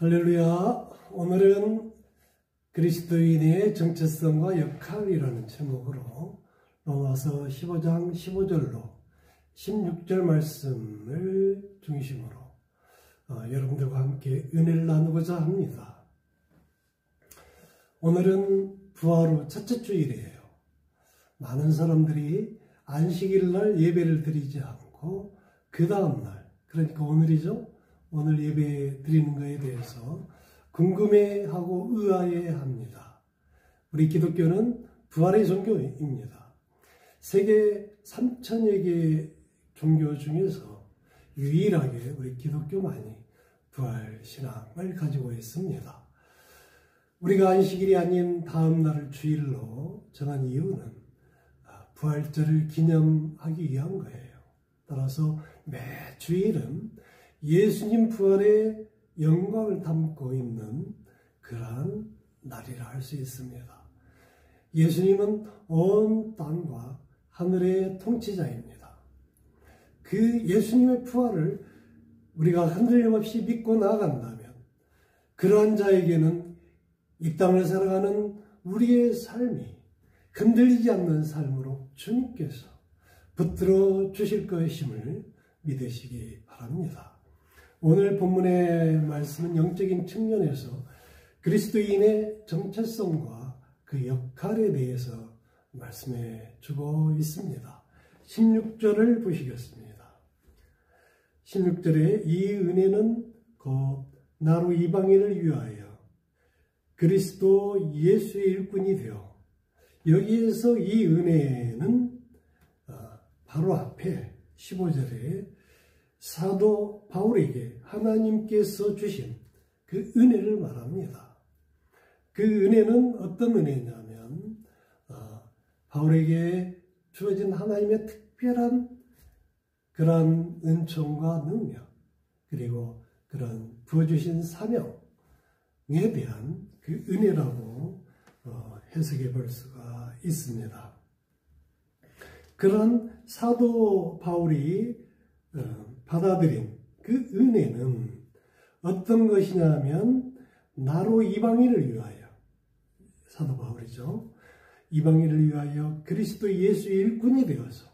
할렐루야. 오늘은 그리스도인의 정체성과 역할이라는 제목으로 로마서 15장 15절로 16절 말씀을 중심으로 여러분들과 함께 은혜를 나누고자 합니다. 오늘은 부활 후 첫째 주일이에요. 많은 사람들이 안식일 날 예배를 드리지 않고 그 다음날, 그러니까 오늘이죠. 오늘 예배 드리는 것에 대해서 궁금해하고 의아해합니다. 우리 기독교는 부활의 종교입니다. 세계 3천여 개 종교 중에서 유일하게 우리 기독교만이 부활 신앙을 가지고 있습니다. 우리가 안식일이 아닌 다음 날을 주일로 정한 이유는 부활절을 기념하기 위한 거예요. 따라서 매 주일은 예수님 부활의 영광을 담고 있는 그러한 날이라 할 수 있습니다. 예수님은 온 땅과 하늘의 통치자입니다. 그 예수님의 부활을 우리가 흔들림 없이 믿고 나아간다면 그러한 자에게는 이 땅을 살아가는 우리의 삶이 흔들리지 않는 삶으로 주님께서 붙들어 주실 것임을 믿으시기 바랍니다. 오늘 본문의 말씀은 영적인 측면에서 그리스도인의 정체성과 그 역할에 대해서 말씀해 주고 있습니다. 16절을 보시겠습니다. 16절에 이 은혜는 곧 나로 이방인을 위하여 그리스도 예수의 일꾼이 되어, 여기에서 이 은혜는 바로 앞에 15절에 사도 바울에게 하나님께서 주신 그 은혜를 말합니다. 그 은혜는 어떤 은혜냐면 바울에게 주어진 하나님의 특별한 그런 은총과 능력, 그리고 그런 부어주신 사명에 대한 그 은혜라고 해석해 볼 수가 있습니다. 그런 사도 바울이 받아들인 그 은혜는 어떤 것이냐면 나로 이방인을 위하여, 사도 바울이죠. 이방인을 위하여 그리스도 예수의 일꾼이 되어서,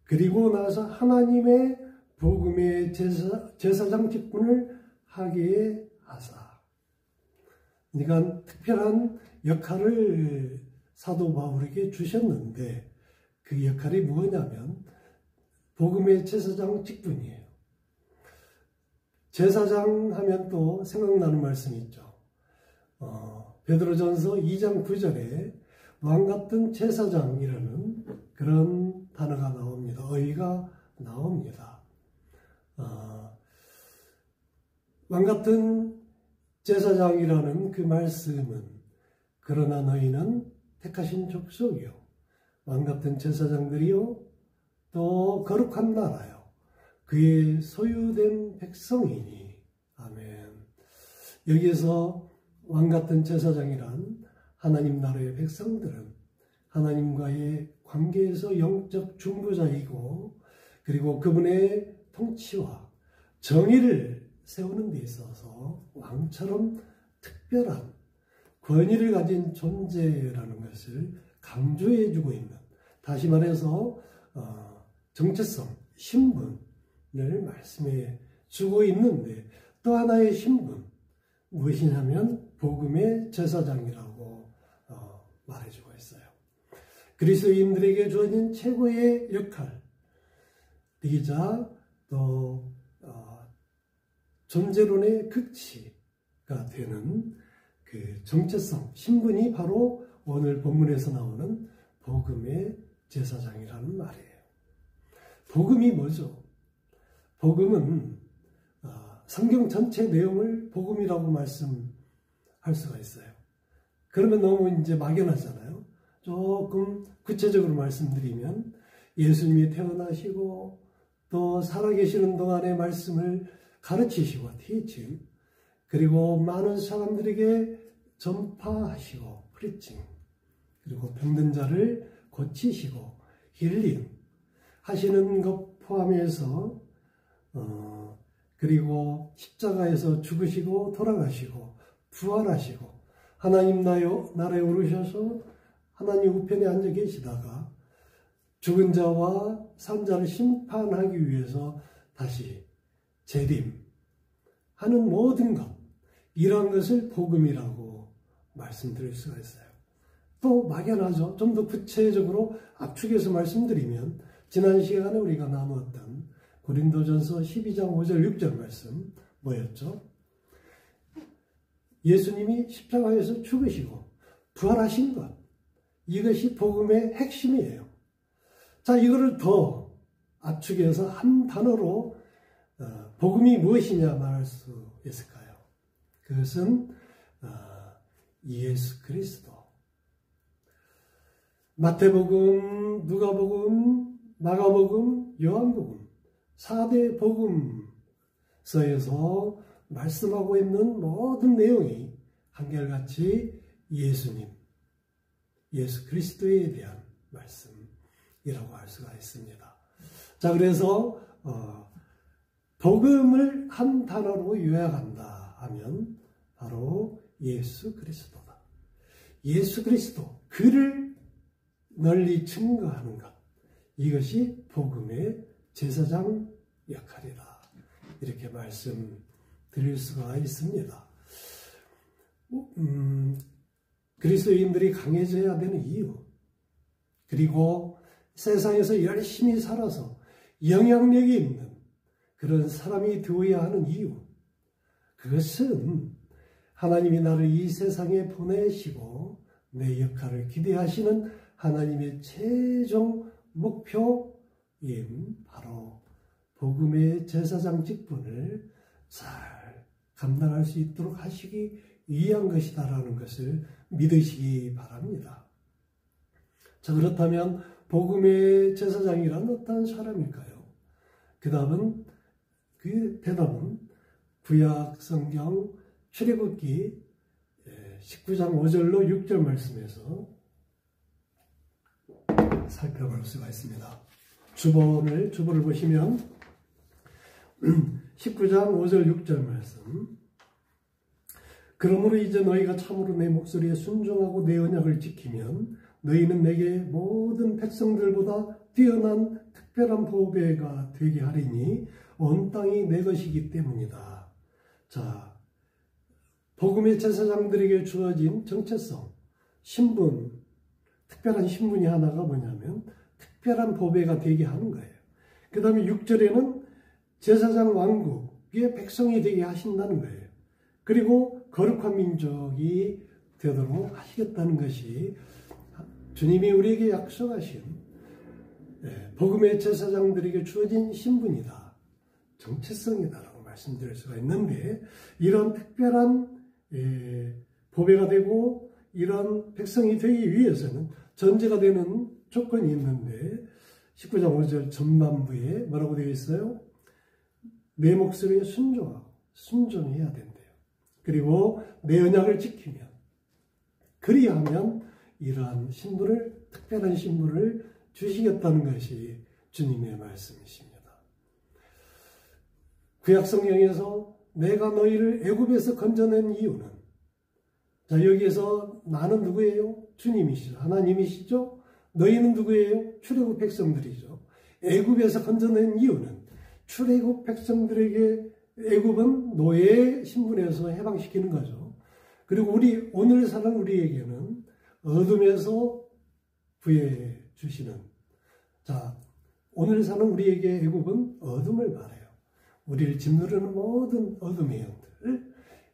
그리고 나서 하나님의 복음의 제사장 직분을 하게 하사. 그러니까 특별한 역할을 사도 바울에게 주셨는데 그 역할이 뭐냐면 복음의 제사장 직분이에요. 제사장 하면 또 생각나는 말씀이 있죠. 베드로전서 2장 9절에 왕같은 제사장이라는 그런 단어가 나옵니다. 어휘가 나옵니다. 왕같은 제사장이라는 그 말씀은 그러나 너희는 택하신 족속이요 왕같은 제사장들이요 또 거룩한 나라요 그의 소유된 백성이니. 아멘. 여기에서 왕같은 제사장이란 하나님 나라의 백성들은 하나님과의 관계에서 영적 중보자이고, 그리고 그분의 통치와 정의를 세우는 데 있어서 왕처럼 특별한 권위를 가진 존재라는 것을 강조해 주고 있는, 다시 말해서 정체성, 신분을 말씀해 주고 있는데, 또 하나의 신분, 무엇이냐면 복음의 제사장이라고 말해주고 있어요. 그리스도인들에게 주어진 최고의 역할이자 또 존재론의 극치가 되는 그 정체성, 신분이 바로 오늘 본문에서 나오는 복음의 제사장이라는 말이에요. 복음이 뭐죠? 복음은 성경 전체 내용을 복음이라고 말씀할 수가 있어요. 그러면 너무 이제 막연하잖아요. 조금 구체적으로 말씀드리면 예수님이 태어나시고 또 살아계시는 동안의 말씀을 가르치시고 teaching, 그리고 많은 사람들에게 전파하시고 preaching, 그리고 병든 자를 고치시고 힐링 하시는 것 포함해서 그리고 십자가에서 죽으시고 돌아가시고 부활하시고 하나님 나라에 오르셔서 하나님 우편에 앉아 계시다가 죽은 자와 산 자를 심판하기 위해서 다시 재림하는 모든 것, 이러한 것을 복음이라고 말씀드릴 수가 있어요. 또 막연하죠. 좀 더 구체적으로 압축해서 말씀드리면 지난 시간에 우리가 나누었던 고린도전서 12장 5절 6절 말씀 뭐였죠? 예수님이 십자가에서 죽으시고 부활하신 것, 이것이 복음의 핵심이에요. 자, 이거를 더 압축해서 한 단어로 복음이 무엇이냐 말할 수 있을까요? 그것은 예수 그리스도. 마태복음, 누가복음, 마가복음, 요한복음 4대 복음서에서 말씀하고 있는 모든 내용이 한결같이 예수님, 예수 그리스도에 대한 말씀이라고 할 수가 있습니다. 자, 그래서 복음을 한 단어로 요약한다 하면 바로 예수 그리스도다. 예수 그리스도, 그를 널리 증거하는 것, 이것이 복음의 제사장 역할이다. 이렇게 말씀드릴 수가 있습니다. 그리스도인들이 강해져야 되는 이유, 그리고 세상에서 열심히 살아서 영향력이 있는 그런 사람이 되어야 하는 이유, 그것은 하나님이 나를 이 세상에 보내시고 내 역할을 기대하시는 하나님의 최종 목표인 바로 복음의 제사장 직분을 잘 감당할 수 있도록 하시기 위한 것이다라는 것을 믿으시기 바랍니다. 자, 그렇다면 복음의 제사장이란 어떤 사람일까요? 그 대답은 구약 성경 출애굽기 19장 5절로 6절 말씀에서 살펴볼 수가 있습니다. 주보를 보시면 19장 5절 6절 말씀. 그러므로 이제 너희가 참으로 내 목소리에 순종하고 내 언약을 지키면 너희는 내게 모든 백성들보다 뛰어난 특별한 보배가 되게 하리니 온 땅이 내 것이기 때문이다. 자, 복음의 제사장들에게 주어진 정체성, 신분, 특별한 신분이 하나가 뭐냐면 특별한 보배가 되게 하는 거예요. 그 다음에 6절에는 제사장 왕국의 백성이 되게 하신다는 거예요. 그리고 거룩한 민족이 되도록 하시겠다는 것이 주님이 우리에게 약속하신 복음의 제사장들에게 주어진 신분이다, 정체성이다라고 말씀드릴 수가 있는데, 이런 특별한 보배가 되고 이런 백성이 되기 위해서는 전제가 되는 조건이 있는데 19장 5절 전반부에 뭐라고 되어 있어요? 내 목소리에 순종해야 된대요. 그리고 내 언약을 지키면, 그리하면 이러한 신분을, 특별한 신분을 주시겠다는 것이 주님의 말씀이십니다. 구약 성경에서 내가 너희를 애굽에서 건져낸 이유는, 자, 여기에서 나는 누구예요? 주님이시죠. 하나님이시죠. 너희는 누구예요? 출애굽 백성들이죠. 애굽에서 건져낸 이유는 출애굽 백성들에게 애굽은 노예 신분에서 해방시키는 거죠. 그리고 오늘 사는 우리에게는 어둠에서 구해 주시는, 자, 오늘 사는 우리에게 애굽은 어둠을 말해요. 우리를 짓누르는 모든 어둠의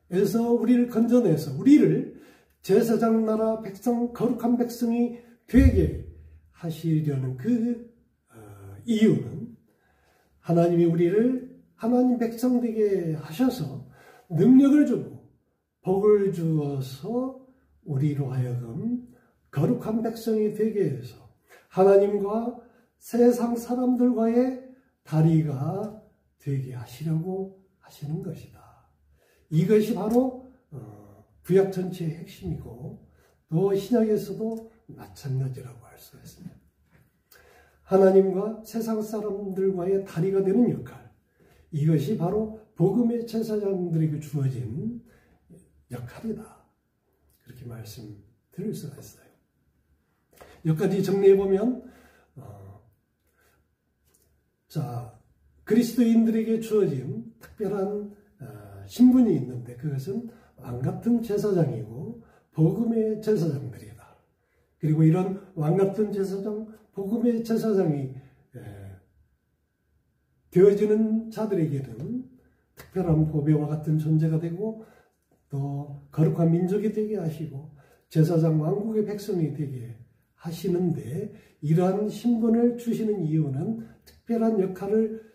영들에서 우리를 건져내서 우리를 제사장 나라 백성, 거룩한 백성이 되게 하시려는 그 이유는 하나님이 우리를 하나님 백성 되게 하셔서 능력을 주고 복을 주어서 우리로 하여금 거룩한 백성이 되게 해서 하나님과 세상 사람들과의 다리가 되게 하시려고 하시는 것이다. 이것이 바로 구약 전체의 핵심이고 또 신약에서도 마찬가지라고 할 수가 있습니다. 하나님과 세상 사람들과의 다리가 되는 역할, 이것이 바로 복음의 제사장들에게 주어진 역할이다. 그렇게 말씀드릴 수가 있어요. 여기까지 정리해보면 자, 그리스도인들에게 주어진 특별한 신분이 있는데 그것은 왕같은 제사장이고 복음의 제사장들이다. 그리고 이런 왕같은 제사장, 복음의 제사장이 되어지는 자들에게는 특별한 보배와 같은 존재가 되고 또 거룩한 민족이 되게 하시고 제사장 왕국의 백성이 되게 하시는데 이러한 신분을 주시는 이유는 특별한 역할을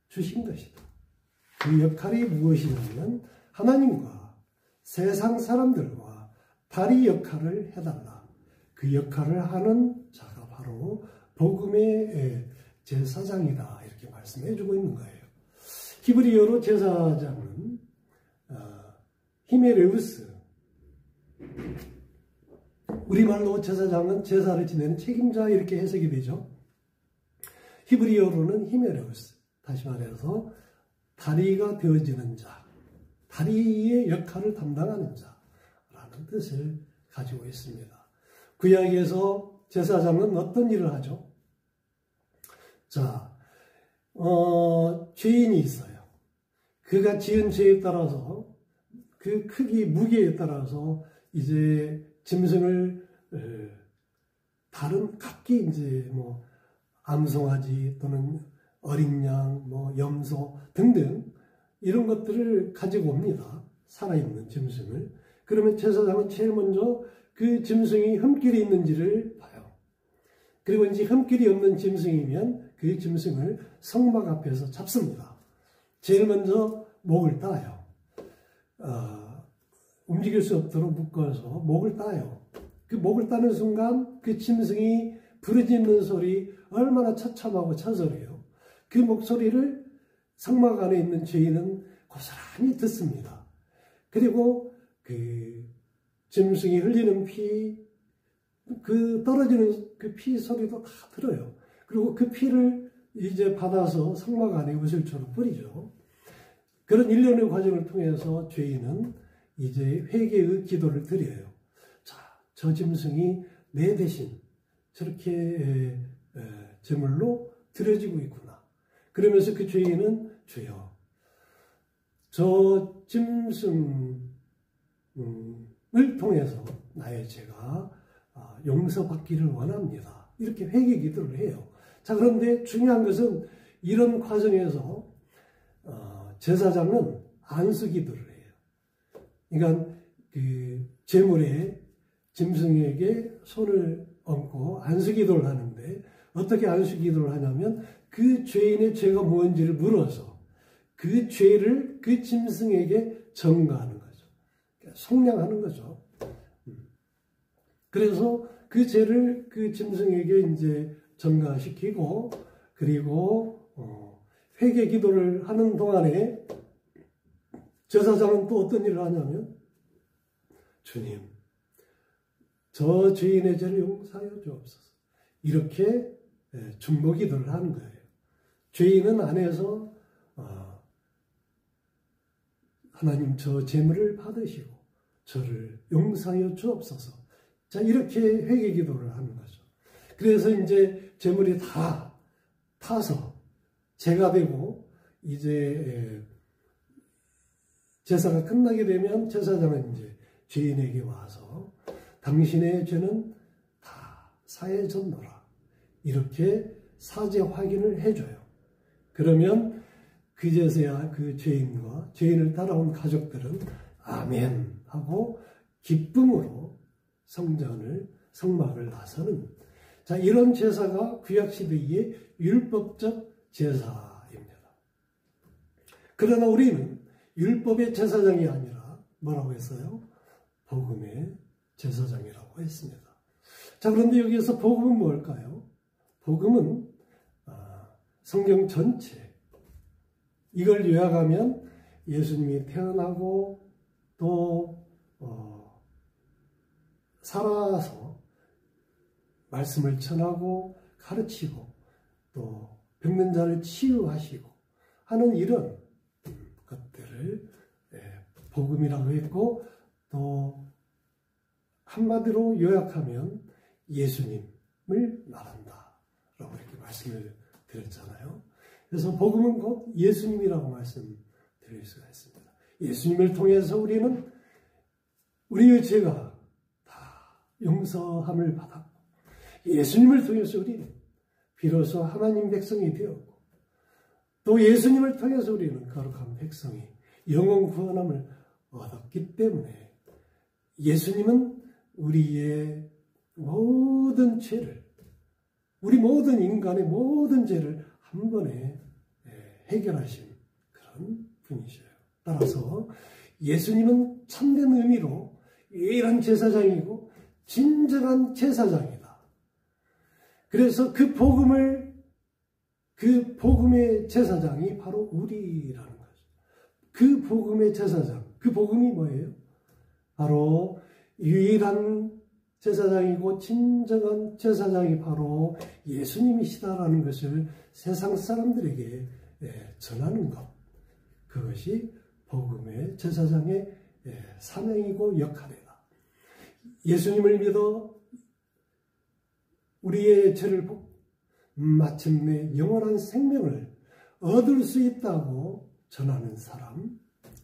주신 것이다. 그 역할이 무엇이냐면 하나님과 세상 사람들과 다리 역할을 해달라. 그 역할을 하는 자가 바로 복음의 제사장이다. 이렇게 말씀해 주고 있는 거예요. 히브리어로 제사장은 히메레우스, 우리말로 제사장은 제사를 지내는 책임자 이렇게 해석이 되죠. 히브리어로는 히메레우스, 다시 말해서 다리가 되어지는 자, 다리의 역할을 담당하는 자라는 뜻을 가지고 있습니다. 구약에서 제사장은 어떤 일을 하죠? 자, 죄인이 있어요. 그가 지은 죄에 따라서 그 크기, 무게에 따라서 이제 짐승을 다른 각기 이제 뭐 암송아지 또는 어린 양, 뭐 염소 등등 이런 것들을 가지고 옵니다. 살아있는 짐승을. 그러면 제사장은 제일 먼저 그 짐승이 흠길이 있는지를 봐요. 그리고 이제 흠길이 없는 짐승이면 그 짐승을 성막 앞에서 잡습니다. 제일 먼저 목을 따요. 움직일 수 없도록 묶어서 목을 따요. 그 목을 따는 순간 그 짐승이 부르짖는 소리 얼마나 처참하고 처절해요. 그 목소리를 성막 안에 있는 죄인은 고스란히 듣습니다. 그리고 그 짐승이 흘리는 피, 그 떨어지는 그 피 소리도 다 들어요. 그리고 그 피를 이제 받아서 성막 안에 우슬초로 뿌리죠. 그런 일련의 과정을 통해서 죄인은 이제 회개의 기도를 드려요. 자, 저 짐승이 내 대신 저렇게 제물로 드려지고 있구나. 그러면서 그 죄인은 주여, 저 짐승을 통해서 나의 죄가 용서받기를 원합니다. 이렇게 회개 기도를 해요. 자, 그런데 중요한 것은 이런 과정에서 제사장은 안수 기도를 해요. 그러니까 그 제물에 짐승에게 손을 얹고 안수 기도를 하는데 어떻게 안수 기도를 하냐면 그 죄인의 죄가 무엇인지를 물어서 그 죄를 그 짐승에게 전가하는 거죠. 속량하는 거죠. 그래서 그 죄를 그 짐승에게 이제 전가시키고 그리고 회개 기도를 하는 동안에 제사장은 또 어떤 일을 하냐면 주님, 저 죄인의 죄를 용서하여 주옵소서. 이렇게 중보 기도를 하는 거예요. 죄인은 안에서 하나님 저 재물을 받으시고 저를 용서하여 주옵소서. 자, 이렇게 회개 기도를 하는 거죠. 그래서 이제 재물이 다 타서 제가 되고 이제 제사가 끝나게 되면 제사장은 이제 죄인에게 와서 당신의 죄는 다 사해졌노라. 이렇게 사죄 확인을 해줘요. 그러면 그제서야 그 죄인과 죄인을 따라온 가족들은 아멘 하고 기쁨으로 성막을 나서는, 자, 이런 제사가 구약시대의 율법적 제사입니다. 그러나 우리는 율법의 제사장이 아니라 뭐라고 했어요? 복음의 제사장이라고 했습니다. 자, 그런데 여기에서 복음은 뭘까요? 복음은 성경 전체, 이걸 요약하면 예수님이 태어나고 또 살아서 말씀을 전하고 가르치고 또 병든 자를 치유하시고 하는 이런 것을 복음이라고 했고, 또 한마디로 요약하면 예수님을 말한다 라고 이렇게 말씀을 드렸잖아요. 그래서 복음은 곧 예수님이라고 말씀드릴 수가 있습니다. 예수님을 통해서 우리는 우리의 죄가 다 용서함을 받았고, 예수님을 통해서 우리는 비로소 하나님 백성이 되었고, 또 예수님을 통해서 우리는 거룩한 백성이 영원 구원함을 얻었기 때문에 예수님은 우리의 모든 죄를, 우리 모든 인간의 모든 죄를 한 번에 해결하신 그런 분이셔요. 따라서 예수님은 참된 의미로 유일한 제사장이고 진정한 제사장이다. 그래서 그 복음의 제사장이 바로 우리라는 거죠. 그 복음의 제사장, 그 복음이 뭐예요? 바로 유일한 제사장이고 진정한 제사장이 바로 예수님이시다라는 것을 세상 사람들에게 전하는 것. 그것이 복음의 제사장의 사명이고 역할이다. 예수님을 믿어 우리의 죄를 벗고 마침내 영원한 생명을 얻을 수 있다고 전하는 사람,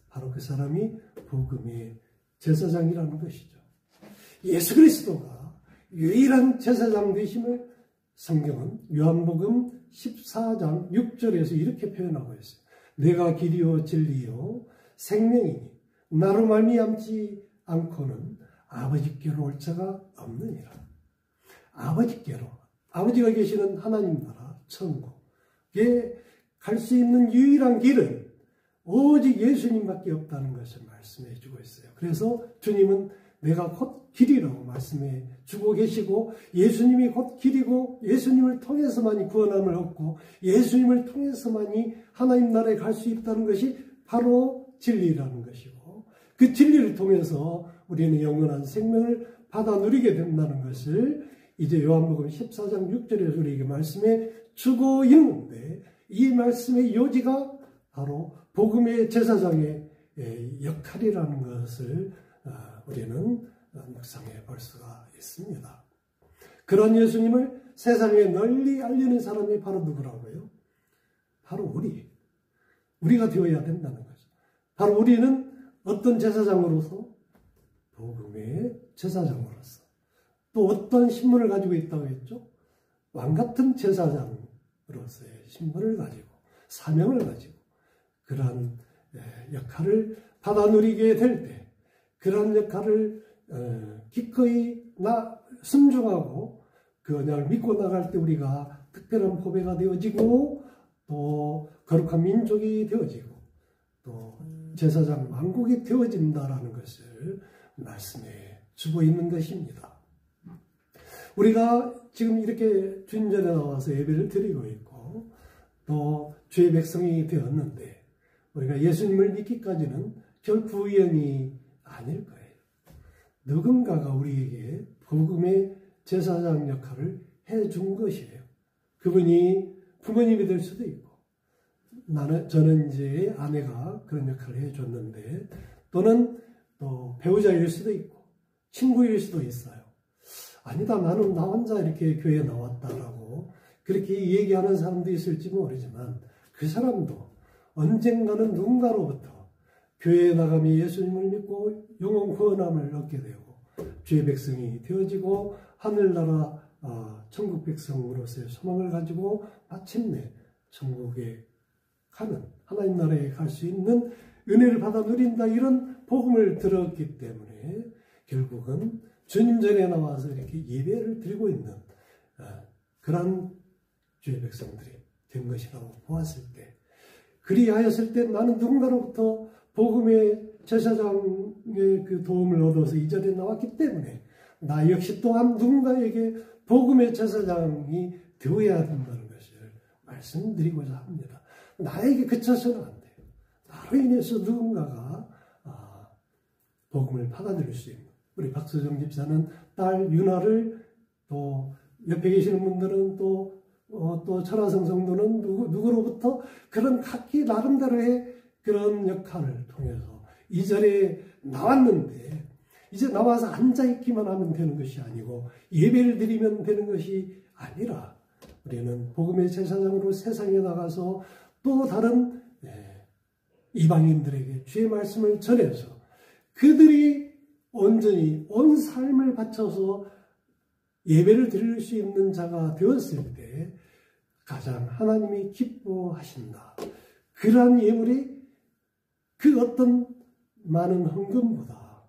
바로 그 사람이 복음의 제사장이라는 것이죠. 예수 그리스도가 유일한 제사장 되심을 성경은 요한복음 14장 6절에서 이렇게 표현하고 있어요. 내가 길이요 진리요 생명이니 나로 말미암지 않고는 아버지께로 올 자가 없느니라. 아버지께로, 아버지가 계시는 하나님 나라 천국에 갈 수 있는 유일한 길은 오직 예수님밖에 없다는 것을 말씀해 주고 있어요. 그래서 주님은 내가 곧 길이라고 말씀해 주고 계시고, 예수님이 곧 길이고 예수님을 통해서만이 구원함을 얻고 예수님을 통해서만이 하나님 나라에 갈 수 있다는 것이 바로 진리라는 것이고, 그 진리를 통해서 우리는 영원한 생명을 받아 누리게 된다는 것을 이제 요한복음 14장 6절에서 우리에게 말씀해 주고 있는데, 이 말씀의 요지가 바로 복음의 제사장의 역할이라는 것을 우리는 묵상해 볼 수가 있습니다. 그런 예수님을 세상에 널리 알리는 사람이 바로 누구라고요? 바로 우리가 되어야 된다는 거죠. 바로 우리는 어떤 제사장으로서? 복음의 제사장으로서. 또 어떤 신분을 가지고 있다고 했죠? 왕같은 제사장으로서의 신분을 가지고, 사명을 가지고 그러한 역할을 받아 누리게 될 때, 그러한 역할을 기꺼이 순종하고 그 언약을 믿고 나갈 때 우리가 특별한 보배가 되어지고, 또 거룩한 민족이 되어지고, 또 제사장 왕국이 되어진다라는 것을 말씀해 주고 있는 것입니다. 우리가 지금 이렇게 주님 전에 나와서 예배를 드리고 있고, 또 주의 백성이 되었는데, 우리가 예수님을 믿기까지는 결코 우연이 아닐 거예요. 누군가가 우리에게 복음의 제사장 역할을 해준 것이에요. 그분이 부모님이 될 수도 있고, 저는 이제 아내가 그런 역할을 해줬는데, 또는 또 배우자일 수도 있고, 친구일 수도 있어요. 아니다, 나는 나 혼자 이렇게 교회에 나왔다라고 그렇게 얘기하는 사람도 있을지 모르지만, 그 사람도 언젠가는 누군가로부터 교회에 나가며 예수님을 믿고 영원 구원함을 얻게 되고 주의 백성이 되어지고 하늘나라 천국 백성으로서의 소망을 가지고 마침내 천국에 가는, 하나님 나라에 갈 수 있는 은혜를 받아 누린다, 이런 복음을 들었기 때문에 결국은 주님 전에 나와서 이렇게 예배를 드리고 있는 그런 주의 백성들이 된 것이라고 보았을 때, 그리하였을 때 나는 누군가로부터 복음의 제사장의 그 도움을 얻어서 이 자리에 나왔기 때문에 나 역시 또한 누군가에게 복음의 제사장이 되어야 된다는 것을 말씀드리고자 합니다. 나에게 그쳐서는 안 돼요. 나로 인해서 누군가가 복음을 받아들일 수 있는, 우리 박수정 집사는 딸 윤아를, 또 옆에 계시는 분들은 또 철화성 성도는 누구로부터 그런 각기 나름대로의 그런 역할을 통해서 이 자리에 나왔는데 이제 나와서 앉아있기만 하면 되는 것이 아니고 예배를 드리면 되는 것이 아니라 우리는 복음의 제사장으로 세상에 나가서 또 다른 이방인들에게 주의 말씀을 전해서 그들이 온전히 온 삶을 바쳐서 예배를 드릴 수 있는 자가 되었을 때 가장 하나님이 기뻐하신다. 그러한 예물이 그 어떤 많은 헌금보다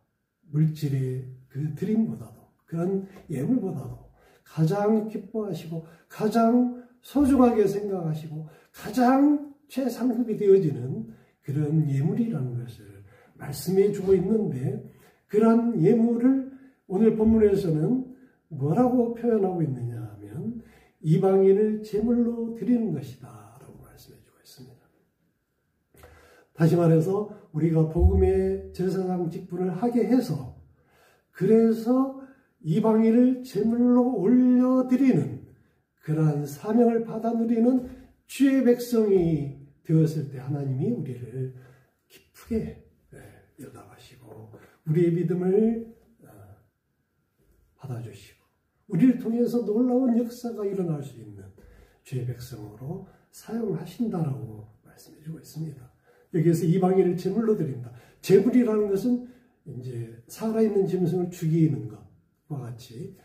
물질의 그 드림보다도 그런 예물보다도 가장 기뻐하시고 가장 소중하게 생각하시고 가장 최상급이 되어지는 그런 예물이라는 것을 말씀해 주고 있는데 그러한 예물을 오늘 본문에서는 뭐라고 표현하고 있느냐 하면 이방인을 제물로 드리는 것이다 라고 말씀해 주고 있습니다. 다시 말해서 우리가 복음의 제사장 직분을 하게 해서 그래서 이방인을 제물로 올려드리는 그러한 사명을 받아 누리는 주의 백성이 되었을 때 하나님이 우리를 기쁘게 여겨가시고 우리의 믿음을 받아주시고 우리를 통해서 놀라운 역사가 일어날 수 있는 주의 백성으로 사용하신다라고 말씀해 주고 있습니다. 여기에서 이방인을 제물로 드린다. 제물이라는 것은 이제 살아있는 짐승을 죽이는 것과 같이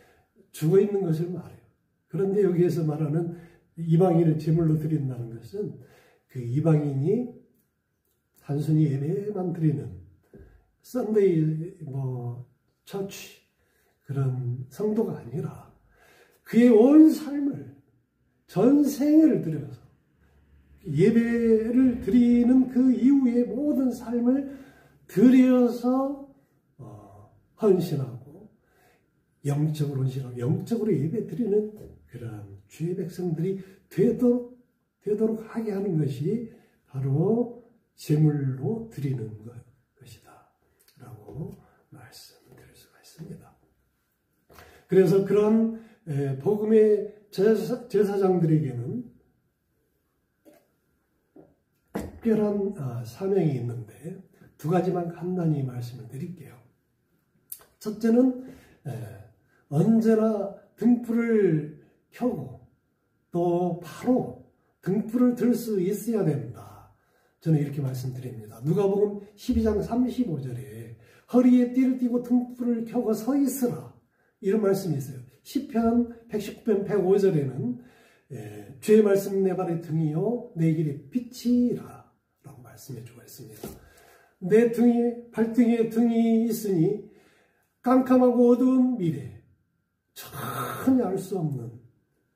죽어있는 것을 말해요. 그런데 여기에서 말하는 이방인을 제물로 드린다는 것은 그 이방인이 단순히 예배만 드리는 썬데이 처치 그런 성도가 아니라 그의 온 삶을 전생을 들여서 예배를 드리는 그 이후의 모든 삶을 들여서 헌신하고 영적으로 헌신하고 영적으로 예배 드리는 그런 주의 백성들이 되도록 하게 하는 것이 바로 제물로 드리는 것이다 라고 말씀드릴 수가 있습니다. 그래서 그런 복음의 제사장들에게는 특별한 사명이 있는데 두 가지만 간단히 말씀을 드릴게요. 첫째는 언제나 등불을 켜고 또 바로 등불을 들 수 있어야 된다. 저는 이렇게 말씀드립니다. 누가복음 12장 35절에 허리에 띠를 띠고 등불을 켜고 서 있으라 이런 말씀이 있어요. 시편 119편 105절에는 주의 말씀 내 발의 등이요 내 길의 빛이라 라고 말씀해 주고 있습니다. 내 발등에 등이 있으니 깜깜하고 어두운 미래 전혀 알 수 없는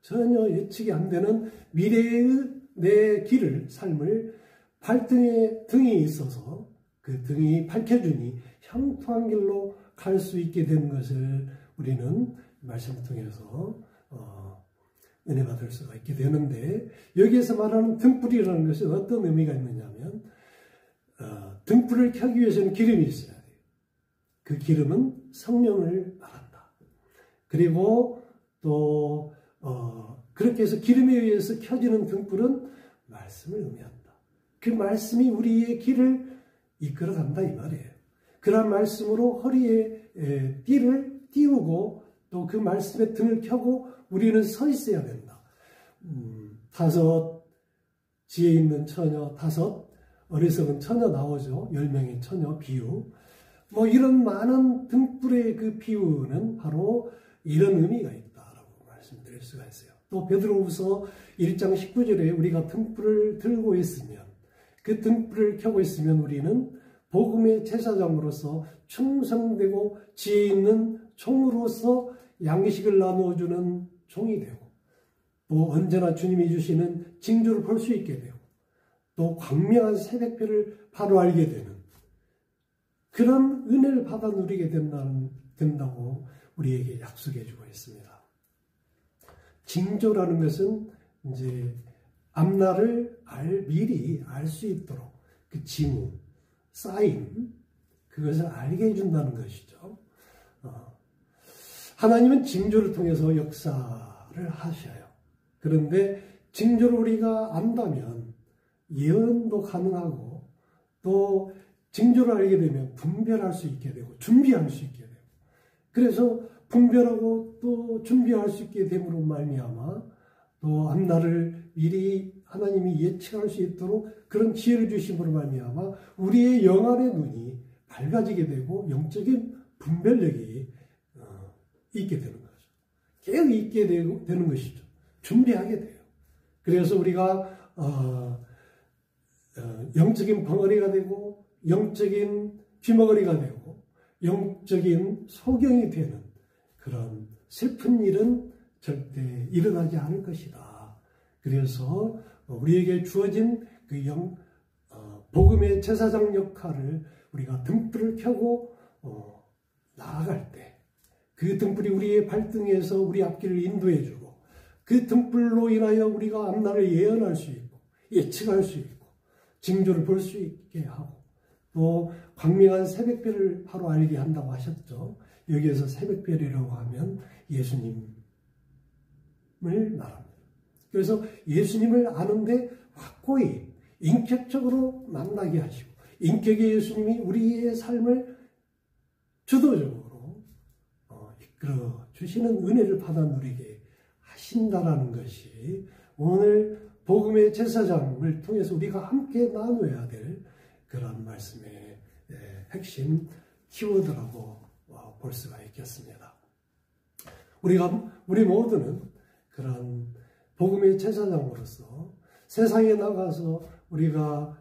전혀 예측이 안 되는 미래의 내 길을 삶을 발등에 등이 있어서 그 등이 밝혀주니 형통한 길로 갈 수 있게 되는 것을 우리는 말씀을 통해서 은혜 받을 수가 있게 되는데 여기에서 말하는 등불이라는 것이 어떤 의미가 있느냐면 등불을 켜기 위해서는 기름이 있어야 돼요. 그 기름은 성령을 말한다. 그리고 또 그렇게 해서 기름에 의해서 켜지는 등불은 말씀을 의미한다. 그 말씀이 우리의 길을 이끌어간다 이 말이에요. 그런 말씀으로 허리에 띠를 띄우고 또 그 말씀에 등을 켜고 우리는 서 있어야 된다. 5 지혜 있는 처녀 5 어리석은 처녀 나오죠. 10명의 처녀 비유. 이런 많은 등불의 그 비유는 바로 이런 의미가 있다라고 말씀드릴 수가 있어요. 또 베드로후서 1장 19절에 우리가 등불을 들고 있으면 그 등불을 켜고 있으면 우리는 복음의 제사장으로서 충성되고 지혜 있는 종으로서 양식을 나누어주는 종이 되고 또 언제나 주님이 주시는 징조를 볼 수 있게 되고 또 광명한 새벽별을 바로 알게 되는 그런 은혜를 받아 누리게 된다고 우리에게 약속해 주고 있습니다. 징조라는 것은 이제 앞날을 미리 알 수 있도록 그 징후, 사인 그것을 알게 해준다는 것이죠. 하나님은 징조를 통해서 역사를 하셔요. 그런데 징조를 우리가 안다면 예언도 가능하고 또 징조를 알게 되면 분별할 수 있게 되고 준비할 수 있게 되고 그래서 분별하고 또 준비할 수 있게 됨으로 말미암아 또 앞날을 미리 하나님이 예측할 수 있도록 그런 지혜를 주심으로 말미암아 우리의 영안의 눈이 밝아지게 되고 영적인 분별력이 있게 되는 거죠. 계속 있게 되는 것이죠. 준비하게 돼요. 그래서 우리가 영적인 벙어리가 되고 영적인 쥐머거리가 되고 영적인 소경이 되는 그런 슬픈 일은 절대 일어나지 않을 것이다. 그래서 우리에게 주어진 그 복음의 제사장 역할을 우리가 등불을 켜고 나아갈 때 그 등불이 우리의 발등에서 우리 앞길을 인도해주고 그 등불로 인하여 우리가 앞날을 예언할 수 있고 예측할 수 있고 징조를 볼 수 있게 하고 또 광명한 새벽별을 바로 알게 한다고 하셨죠. 여기에서 새벽별이라고 하면 예수님을 말합니다. 그래서 예수님을 아는데 확고히 인격적으로 만나게 하시고 인격의 예수님이 우리의 삶을 주도적으로 이끌어 주시는 은혜를 받아 누리게 하신다라는 것이 오늘 복음의 제사장을 통해서 우리가 함께 나누어야 될 그런 말씀의 핵심 키워드라고 볼 수가 있겠습니다. 우리 모두는 그런 복음의 제사장으로서 세상에 나가서 우리가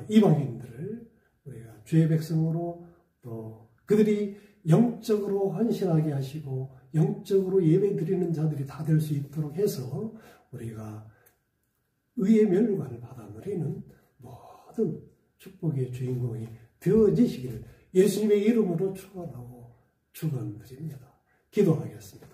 이방인들을 우리가 주의 백성으로 또 그들이 영적으로 헌신하게 하시고 영적으로 예배 드리는 자들이 다 될 수 있도록 해서 우리가 의의 면류관을 받아 누리는 모든 축복의 주인공이 되어지시기를 예수님의 이름으로 축원하고 축원드립니다. 기도하겠습니다.